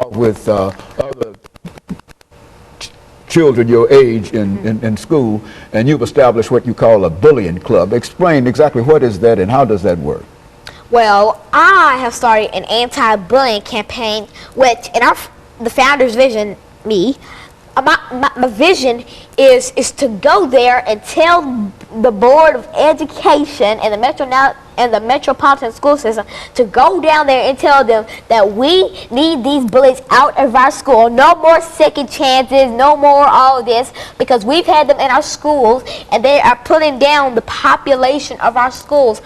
involved with other children your age in school, and you've established what you call a bullying club. Explain exactly what is that and how does that work? Well, I have started an anti-bullying campaign, which in the founder's vision, me, my vision is to go there and tell the Board of Education and the Metropolitan School System to go down there and tell them that we need these bullies out of our school. No more second chances, no more all of this, because we've had them in our schools and they are putting down the population of our schools.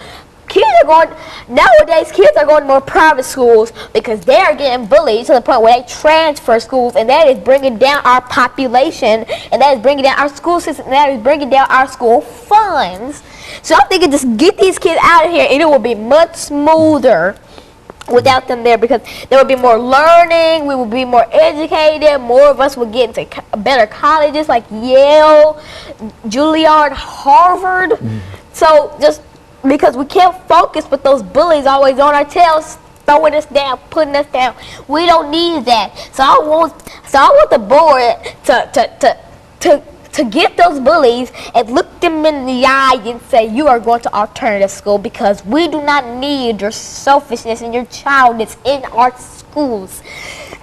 Nowadays kids are going to more private schools because they are getting bullied to the point where they transfer schools, and that is bringing down our population, and that is bringing down our school system, and that is bringing down our school funds. So I'm thinking just get these kids out of here and it will be much smoother without them there, because there will be more learning, we will be more educated, more of us will get into better colleges like Yale, Juilliard, Harvard. So just because we can't focus with those bullies always on our tails, throwing us down, putting us down. We don't need that. So I want the board to get those bullies and look them in the eye and say, you are going to alternative school, because we do not need your selfishness and your childness in our schools.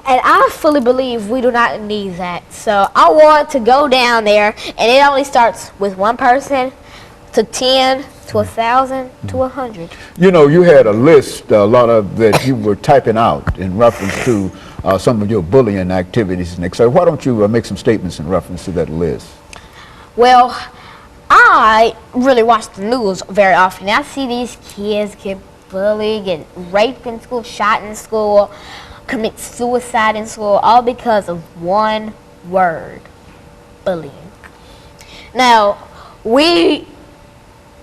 And I fully believe we do not need that. So I want to go down there, and it only starts with one person to 10 to 1,000 to 100. You know, you had a list, a lot of that you were typing out in reference to some of your bullying activities and etc. Why don't you make some statements in reference to that list? Well, I really watch the news very often. I see these kids get bullied, get raped in school, shot in school, commit suicide in school, all because of one word: bullying. Now, we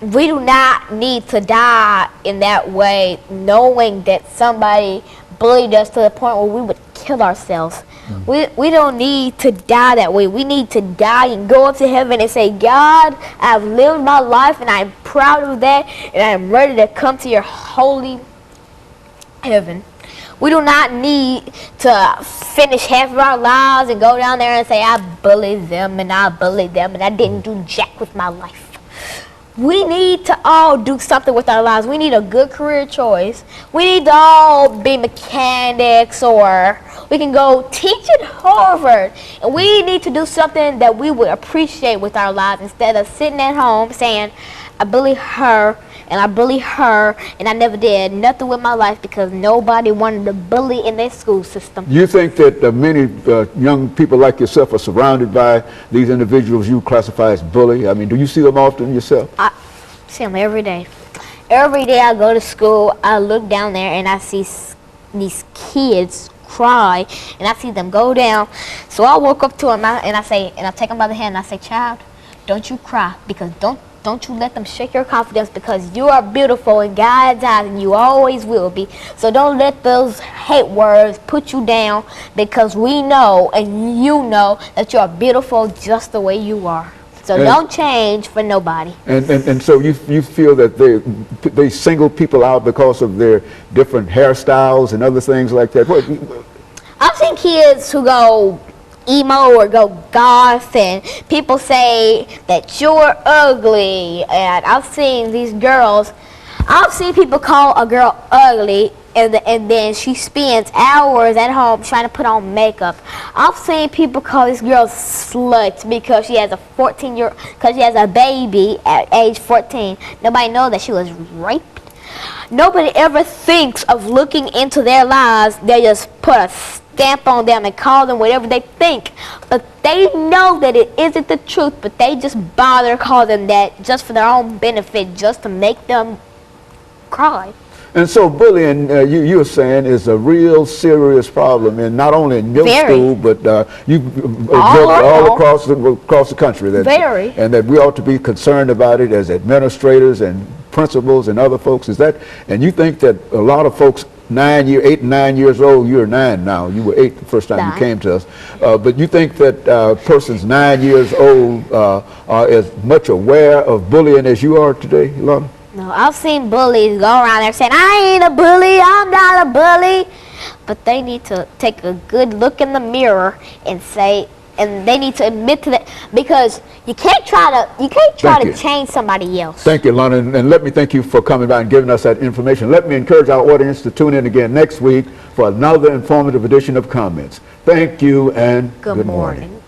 do not need to die in that way, knowing that somebody bullied us to the point where we would kill ourselves. We don't need to die that way. We need to die and go up to heaven and say, God, I've lived my life and I'm proud of that, and I'm ready to come to your holy heaven. We do not need to finish half of our lives and go down there and say, I bullied them and I bullied them and I didn't do jack with my life. We need to all do something with our lives. We need a good career choice. We need to all be mechanics, or we can go teach at Harvard. And we need to do something that we would appreciate with our lives, instead of sitting at home saying, I bully her and I bully her and I never did nothing with my life because nobody wanted to bully in their school system. You think that many young people like yourself are surrounded by these individuals you classify as bully? I mean, do you see them often yourself? I see them every day. Every day I go to school, I look down there and I see these kids cry, and I see them go down. So I walk up to them and I take them by the hand and I say, child, don't you cry, because don't you let them shake your confidence, because you are beautiful in God's eyes and you always will be. So don't let those hate words put you down, because we know and you know that you are beautiful just the way you are. So don't change for nobody. And so you feel that they single people out because of their different hairstyles and other things like that? I've seen kids who go emo or go goth, and people say that you're ugly, and I've seen people call a girl ugly, and then she spends hours at home trying to put on makeup. I've seen people call this girl slut because she has a baby at age 14. Nobody knows that she was raped. Nobody ever thinks of looking into their lives. They just put a stamp on them and call them whatever they think. But they know that it isn't the truth, but they just bother calling them that just for their own benefit, just to make them cry. And so bullying, you're saying, is a real serious problem, and not only in your school, but all across the country. And that we ought to be concerned about it as administrators and principals and other folks. And you think that a lot of folks 8 and 9 years old, you're 9 now, you were 8 the first time you came to us, but you think that persons 9 years old are as much aware of bullying as you are today, Alana? No, I've seen bullies go around there saying, I ain't a bully, I'm not a bully. but they need to take a good look in the mirror and say, and they need to admit to that, because you can't try to change somebody else. Thank you, Lana, and let me thank you for coming by and giving us that information. Let me encourage our audience to tune in again next week for another informative edition of Comments. Thank you and good morning.